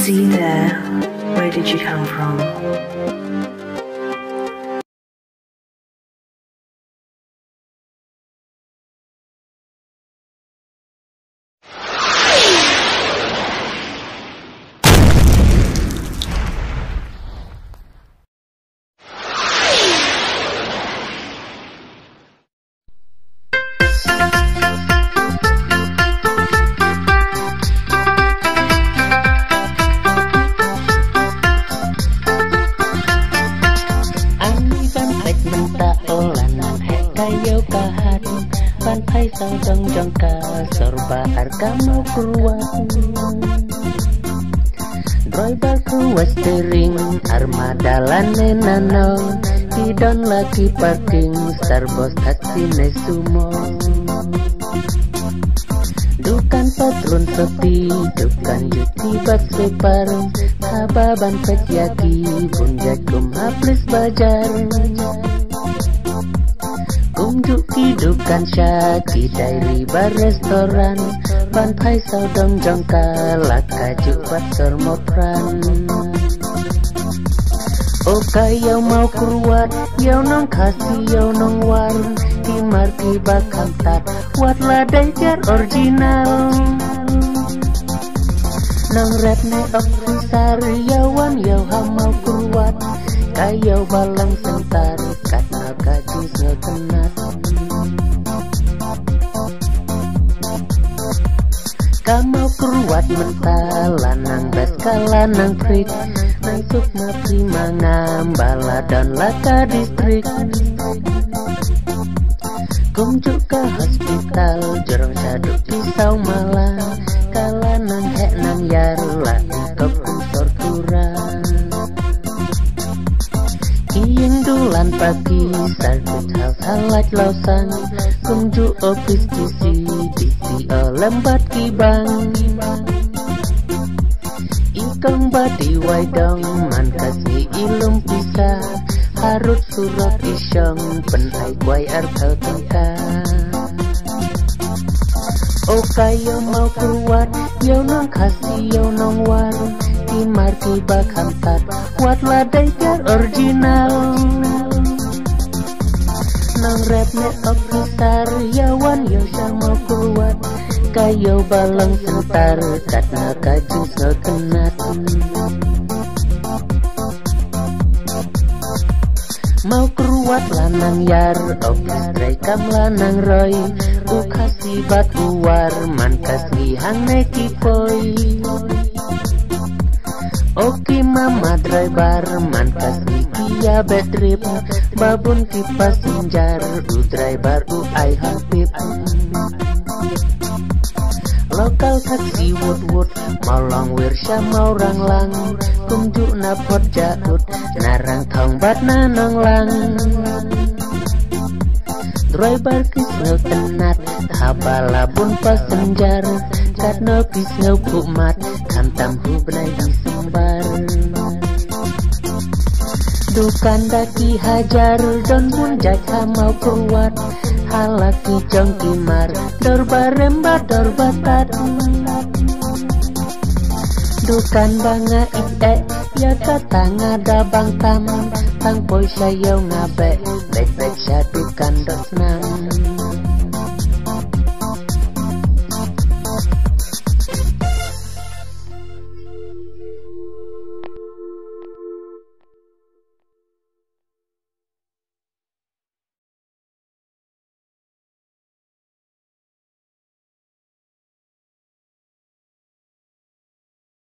see you there. Where did you come from? Sorba harga mau keluar driver keluar steering armada lane nano tidak lagi parking Starbos taksi nesumo dukan patron sepi dukan juti bak separ hababan pet yaki bunjat kum haplis bajar Kumjuk hidupan syaki dari bar restoran Pantai saudong jongka lakajuk pasar mopran Oke yau mau keruat yau nong kasih yau nong war Timar tiba kantat Wat ladai jar original Nong rap ne ofisar yawan yau mau keruat Kayau balang sentar Katna kajis ngekenat Kamau keruat mental Lanang beska lanang trik Nang sukma primangam Baladon laka distrik Kumjuk ke hospital Jorong saduk pisau malah Kalanang hek nang yar Laki kop kusor kurang Iyeng dulan pagi Sarkut hal-halat lausan Kumju ofis kisi Disi lembat kibang Ikong badi waidong Man kasih ilum pisah Harut surat isyong Penai kway artau tengka Oka yau mau keruat Yau nong kasih yau nong war Timar tiba kantat Kuat ladai jar original Nong rap ne ofisar Yawan yau sama kuat Kayau balang sentar Katna kajus ngekenat Mau keruat lanang yar Ofis rekam lanang roy Ukasi batu war Man kasih hang neki poi Oki mama driver Man kasih kia bedrip Babun ki passenger U driver u ai habib Lokal taksi wood Maulong wirsya mau ranglang Kumjuk napot jaut Narang thong bat nanong lang Driver kisnau tenat Habala bun passenger Katno kisnau kumat Kantam hu benai disumbar Dukan daki hajar Don bun jaka mau kuat Halaki jong kimar Dorba remba dorba tat Dukan banga Ya kata ngada bang tam Tang poi sayau ngabe Bek-bek sya dukan dot nang